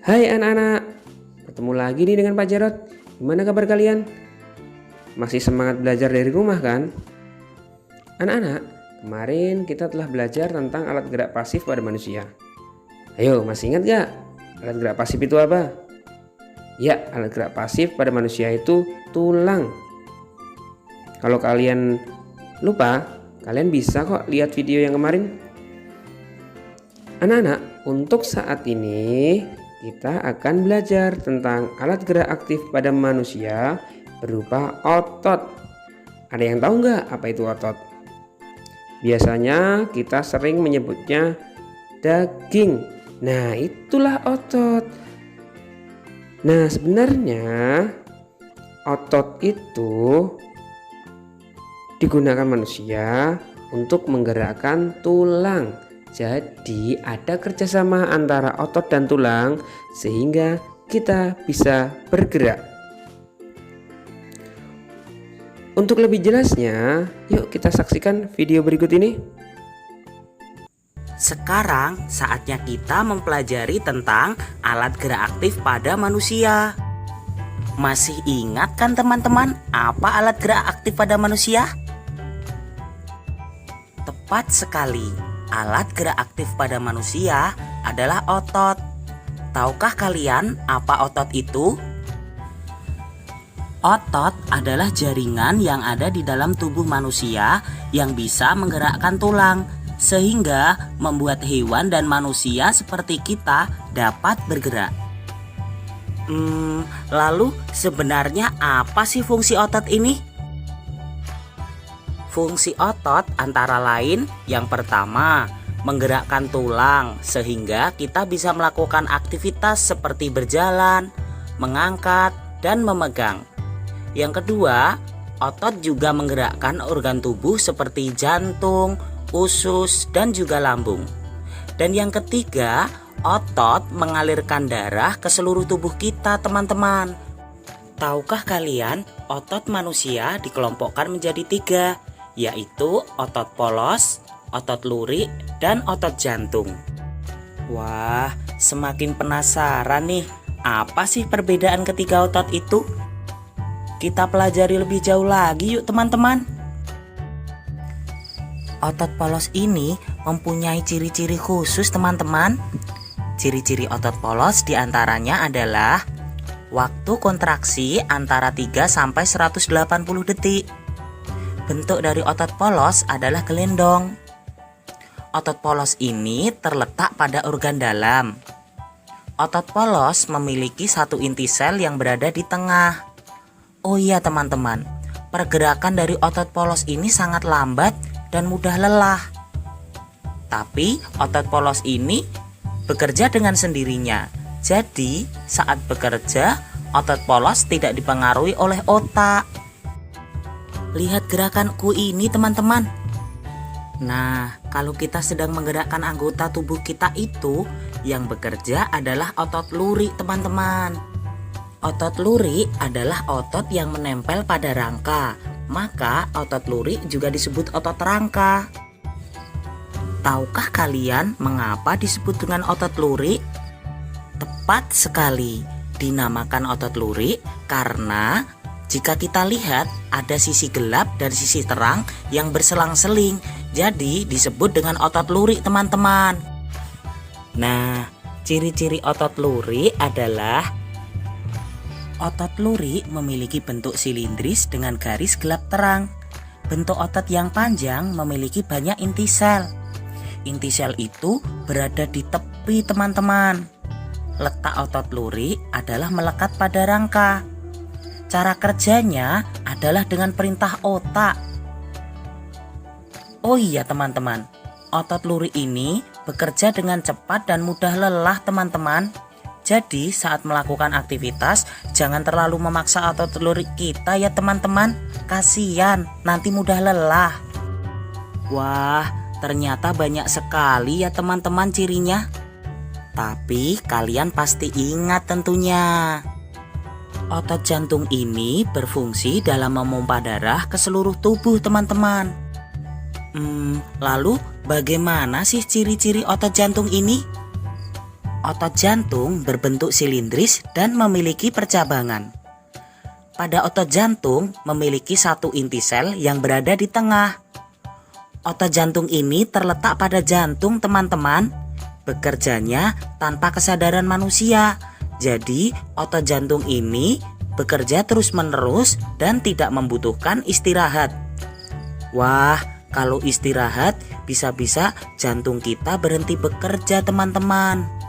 Hai anak-anak, ketemu lagi nih dengan Pak Jarot. Gimana kabar kalian? Masih semangat belajar dari rumah kan? Anak-anak, kemarin kita telah belajar tentang alat gerak pasif pada manusia. Ayo, masih ingat gak? Alat gerak pasif itu apa? Ya, alat gerak pasif pada manusia itu tulang. Kalau kalian lupa, kalian bisa kok lihat video yang kemarin. Anak-anak, untuk saat ini kita akan belajar tentang alat gerak aktif pada manusia berupa otot. Ada yang tahu nggak apa itu otot? Biasanya kita sering menyebutnya daging. Nah, itulah otot. Nah, sebenarnya otot itu digunakan manusia untuk menggerakkan tulang. Jadi ada kerjasama antara otot dan tulang sehingga kita bisa bergerak. Untuk lebih jelasnya, yuk kita saksikan video berikut ini. Sekarang saatnya kita mempelajari tentang alat gerak aktif pada manusia. Masih ingat kan teman-teman apa alat gerak aktif pada manusia? Tepat sekali. Alat gerak aktif pada manusia adalah otot. Tahukah kalian apa otot itu? Otot adalah jaringan yang ada di dalam tubuh manusia yang bisa menggerakkan tulang, sehingga membuat hewan dan manusia seperti kita dapat bergerak. Lalu sebenarnya apa sih fungsi otot ini? Fungsi otot antara lain yang pertama, menggerakkan tulang sehingga kita bisa melakukan aktivitas seperti berjalan, mengangkat, dan memegang. Yang kedua, otot juga menggerakkan organ tubuh seperti jantung, usus, dan juga lambung. Dan yang ketiga, otot mengalirkan darah ke seluruh tubuh kita, teman-teman. Tahukah kalian, otot manusia dikelompokkan menjadi 3, yaitu otot polos, otot lurik, dan otot jantung. Wah, semakin penasaran nih, apa sih perbedaan ketiga otot itu? Kita pelajari lebih jauh lagi yuk teman-teman. Otot polos ini mempunyai ciri-ciri khusus teman-teman. Ciri-ciri otot polos diantaranya adalah waktu kontraksi antara 3 sampai 180 detik. Bentuk dari otot polos adalah gelendong. Otot polos ini terletak pada organ dalam. Otot polos memiliki satu inti sel yang berada di tengah. Oh iya teman-teman, pergerakan dari otot polos ini sangat lambat dan mudah lelah. Tapi otot polos ini bekerja dengan sendirinya. Jadi saat bekerja, otot polos tidak dipengaruhi oleh otak. Lihat gerakanku ini teman-teman. Nah, kalau kita sedang menggerakkan anggota tubuh kita itu, yang bekerja adalah otot lurik teman-teman. Otot lurik adalah otot yang menempel pada rangka. Maka otot lurik juga disebut otot rangka. Tahukah kalian mengapa disebut dengan otot lurik? Tepat sekali, dinamakan otot lurik karena jika kita lihat ada sisi gelap dan sisi terang yang berselang-seling, jadi disebut dengan otot lurik teman-teman. Nah, ciri-ciri otot lurik adalah otot lurik memiliki bentuk silindris dengan garis gelap terang. Bentuk otot yang panjang memiliki banyak inti sel. Inti sel itu berada di tepi teman-teman. Letak otot lurik adalah melekat pada rangka. Cara kerjanya adalah dengan perintah otak. Oh iya teman-teman, otot lurik ini bekerja dengan cepat dan mudah lelah teman-teman. Jadi saat melakukan aktivitas, jangan terlalu memaksa otot lurik kita ya teman-teman. Kasihan, nanti mudah lelah. Wah, ternyata banyak sekali ya teman-teman cirinya. Tapi kalian pasti ingat tentunya. Otot jantung ini berfungsi dalam memompa darah ke seluruh tubuh teman-teman. Lalu bagaimana sih ciri-ciri otot jantung ini? Otot jantung berbentuk silindris dan memiliki percabangan. Pada otot jantung memiliki satu inti sel yang berada di tengah. Otot jantung ini terletak pada jantung, teman-teman. Bekerjanya tanpa kesadaran manusia. Jadi, otot jantung ini bekerja terus-menerus dan tidak membutuhkan istirahat. Wah, kalau istirahat bisa-bisa jantung kita berhenti bekerja, teman-teman.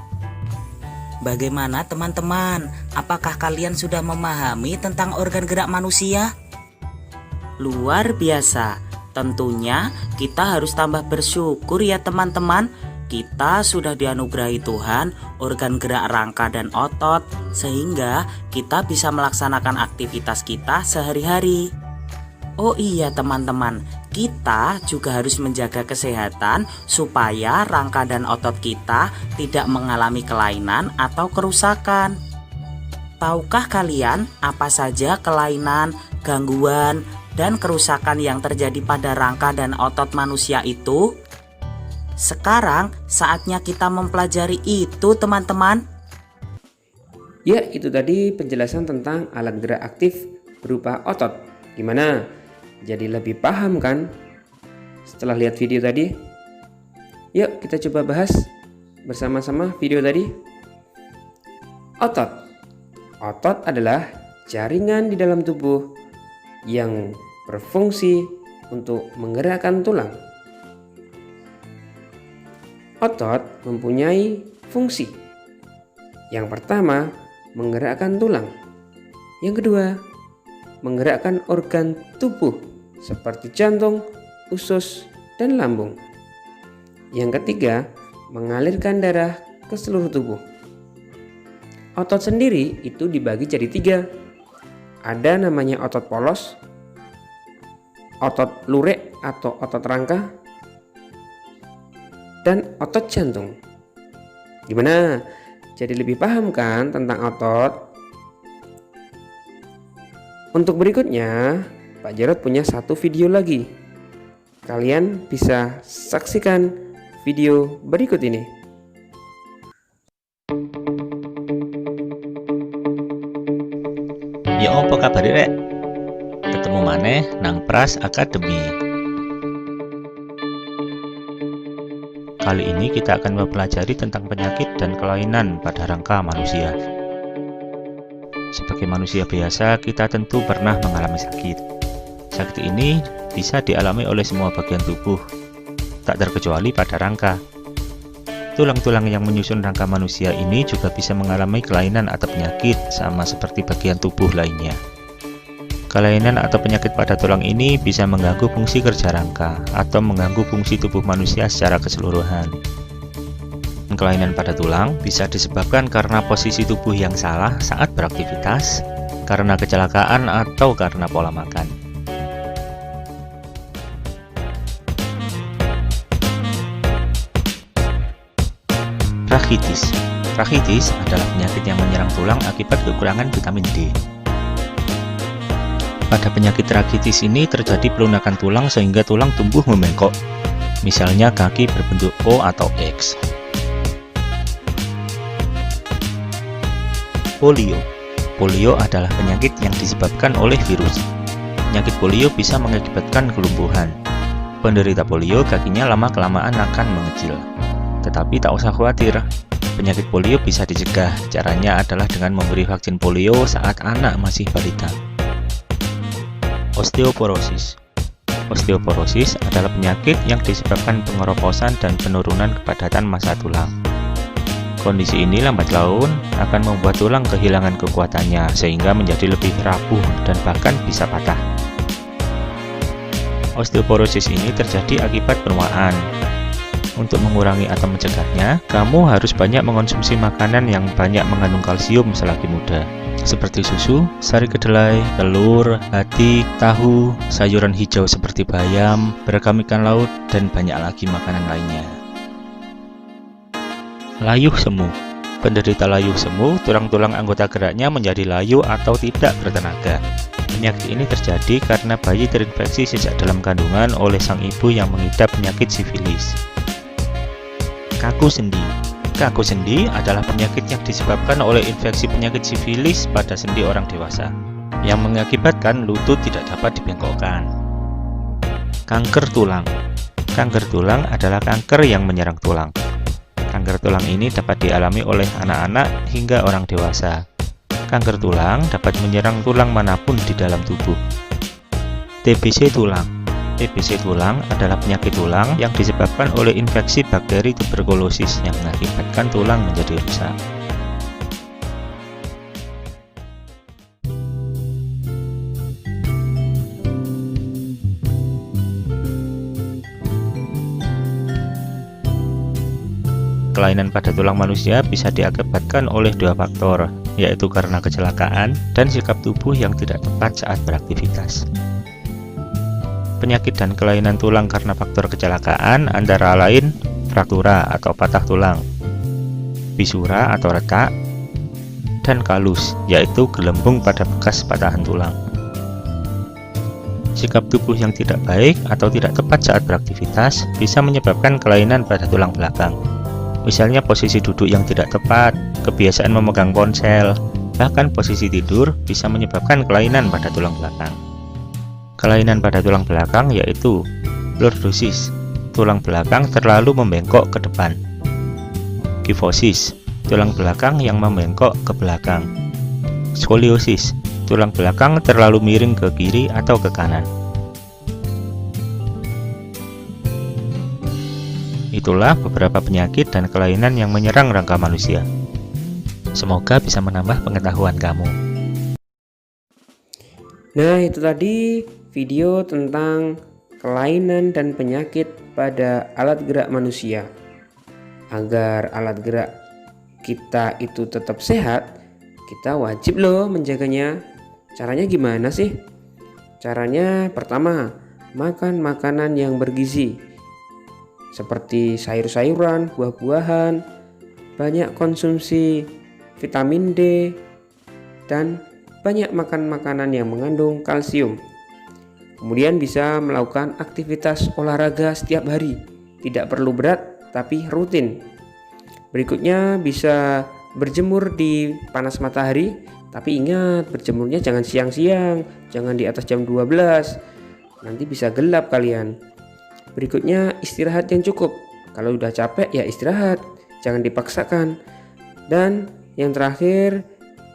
Bagaimana teman-teman? Apakah kalian sudah memahami tentang organ gerak manusia? Luar biasa. Tentunya kita harus tambah bersyukur ya teman-teman. Kita sudah dianugerahi Tuhan organ gerak rangka dan otot, sehingga kita bisa melaksanakan aktivitas kita sehari-hari. Oh iya teman-teman, kita juga harus menjaga kesehatan supaya rangka dan otot kita tidak mengalami kelainan atau kerusakan. Tahukah kalian apa saja kelainan, gangguan, dan kerusakan yang terjadi pada rangka dan otot manusia itu? Sekarang saatnya kita mempelajari itu, teman-teman. Ya, itu tadi penjelasan tentang alat gerak aktif berupa otot. Gimana? Jadi lebih paham kan setelah lihat video tadi? Yuk kita coba bahas bersama-sama video tadi. Otot. Otot adalah jaringan di dalam tubuh yang berfungsi untuk menggerakkan tulang. Otot mempunyai fungsi. Yang pertama, menggerakkan tulang. Yang kedua, menggerakkan organ tubuh seperti jantung, usus, dan lambung. Yang ketiga, mengalirkan darah ke seluruh tubuh. Otot sendiri itu dibagi jadi 3. Ada namanya otot polos, otot lurik atau otot rangka, dan otot jantung. Gimana? Jadi lebih paham kan tentang otot? Untuk berikutnya, Pak Jarod punya satu video lagi. Kalian bisa saksikan video berikut ini. Ya apa kabar rek? Ketemu maneh nang Pras Academy. Kali ini kita akan mempelajari tentang penyakit dan kelainan pada rangka manusia. Sebagai manusia biasa, kita tentu pernah mengalami sakit. Sakit ini bisa dialami oleh semua bagian tubuh, tak terkecuali pada rangka. Tulang-tulang yang menyusun rangka manusia ini juga bisa mengalami kelainan atau penyakit sama seperti bagian tubuh lainnya. Kelainan atau penyakit pada tulang ini bisa mengganggu fungsi kerja rangka atau mengganggu fungsi tubuh manusia secara keseluruhan. Kelainan pada tulang bisa disebabkan karena posisi tubuh yang salah saat beraktivitas, karena kecelakaan, atau karena pola makan. Rachitis. Rachitis adalah penyakit yang menyerang tulang akibat kekurangan vitamin D. Pada penyakit rachitis ini terjadi pelunakan tulang sehingga tulang tumbuh membengkok. Misalnya kaki berbentuk O atau X. Polio. Polio adalah penyakit yang disebabkan oleh virus. Penyakit polio bisa mengakibatkan kelumpuhan. Penderita polio kakinya lama-kelamaan akan mengecil. Tetapi tak usah khawatir, penyakit polio bisa dicegah. Caranya adalah dengan memberi vaksin polio saat anak masih balita. Osteoporosis. Osteoporosis adalah penyakit yang disebabkan pengeroposan dan penurunan kepadatan massa tulang. Kondisi ini lambat laun akan membuat tulang kehilangan kekuatannya sehingga menjadi lebih rapuh dan bahkan bisa patah. Osteoporosis ini terjadi akibat penuaan. Untuk mengurangi atau mencegahnya, kamu harus banyak mengonsumsi makanan yang banyak mengandung kalsium selagi muda, seperti susu, sari kedelai, telur, hati, tahu, sayuran hijau seperti bayam, beragam ikan laut, dan banyak lagi makanan lainnya. Layuh semu. Penderita layuh semu, tulang-tulang anggota geraknya menjadi layu atau tidak bertenaga. Penyakit ini terjadi karena bayi terinfeksi sejak dalam kandungan oleh sang ibu yang mengidap penyakit sifilis. Kaku sendi. Kanggo sendi adalah penyakit yang disebabkan oleh infeksi penyakit sifilis pada sendi orang dewasa, yang mengakibatkan lutut tidak dapat dibengkokkan. Kanker tulang. Kanker tulang adalah kanker yang menyerang tulang. Kanker tulang ini dapat dialami oleh anak-anak hingga orang dewasa. Kanker tulang dapat menyerang tulang manapun di dalam tubuh. TBC tulang. TBC tulang adalah penyakit tulang yang disebabkan oleh infeksi bakteri tuberkulosis yang mengakibatkan tulang menjadi rusak. Kelainan pada tulang manusia bisa diakibatkan oleh dua faktor, yaitu karena kecelakaan dan sikap tubuh yang tidak tepat saat beraktivitas. Penyakit dan kelainan tulang karena faktor kecelakaan antara lain fraktura atau patah tulang, fisura atau retak, dan kalus, yaitu gelembung pada bekas patahan tulang. Sikap tubuh yang tidak baik atau tidak tepat saat beraktivitas bisa menyebabkan kelainan pada tulang belakang. Misalnya posisi duduk yang tidak tepat, kebiasaan memegang ponsel, bahkan posisi tidur bisa menyebabkan kelainan pada tulang belakang. Kelainan pada tulang belakang yaitu lordosis, tulang belakang terlalu membengkok ke depan. Kifosis, tulang belakang yang membengkok ke belakang. Skoliosis, tulang belakang terlalu miring ke kiri atau ke kanan. Itulah beberapa penyakit dan kelainan yang menyerang rangka manusia. Semoga bisa menambah pengetahuan kamu. Nah, itu tadi video tentang kelainan dan penyakit pada alat gerak manusia. Agar alat gerak kita itu tetap sehat, kita wajib loh menjaganya. Caranya gimana sih? Caranya pertama, makan makanan yang bergizi seperti sayur-sayuran, buah-buahan, banyak konsumsi vitamin D, dan banyak makan makanan yang mengandung kalsium. Kemudian bisa melakukan aktivitas olahraga setiap hari, tidak perlu berat tapi rutin. Berikutnya bisa berjemur di panas matahari, tapi ingat berjemurnya jangan siang-siang, jangan di atas jam 12, nanti bisa gelap kalian. Berikutnya istirahat yang cukup, kalau udah capek ya istirahat, jangan dipaksakan. Dan yang terakhir,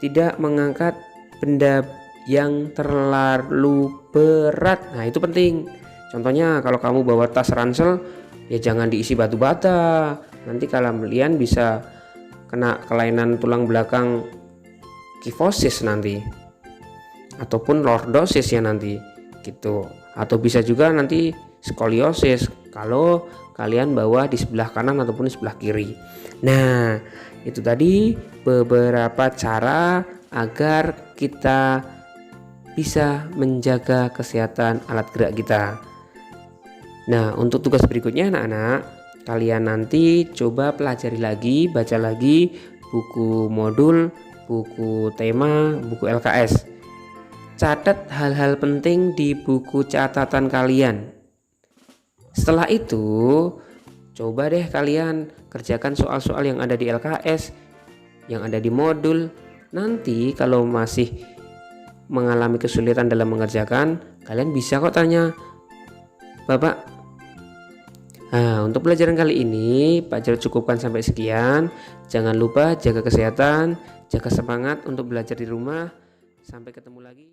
tidak mengangkat benda yang terlalu berat. Nah, itu penting. Contohnya kalau kamu bawa tas ransel, ya jangan diisi batu bata. Nanti kalian bisa kena kelainan tulang belakang kifosis nanti. Ataupun lordosis ya nanti gitu. Atau bisa juga nanti skoliosis kalau kalian bawa di sebelah kanan ataupun di sebelah kiri. Nah, itu tadi beberapa cara agar kita bisa menjaga kesehatan alat gerak kita. Nah, untuk tugas berikutnya anak-anak, kalian nanti coba pelajari lagi, baca lagi buku modul, buku tema, buku LKS. Catat hal-hal penting di buku catatan kalian. Setelah itu, coba deh kalian kerjakan soal-soal yang ada di LKS, yang ada di modul. Nanti kalau masih mengalami kesulitan dalam mengerjakan, kalian bisa kok tanya, Bapak. Nah, untuk pelajaran kali ini, Pak Jarod cukupkan sampai sekian. Jangan lupa jaga kesehatan, jaga semangat untuk belajar di rumah. Sampai ketemu lagi.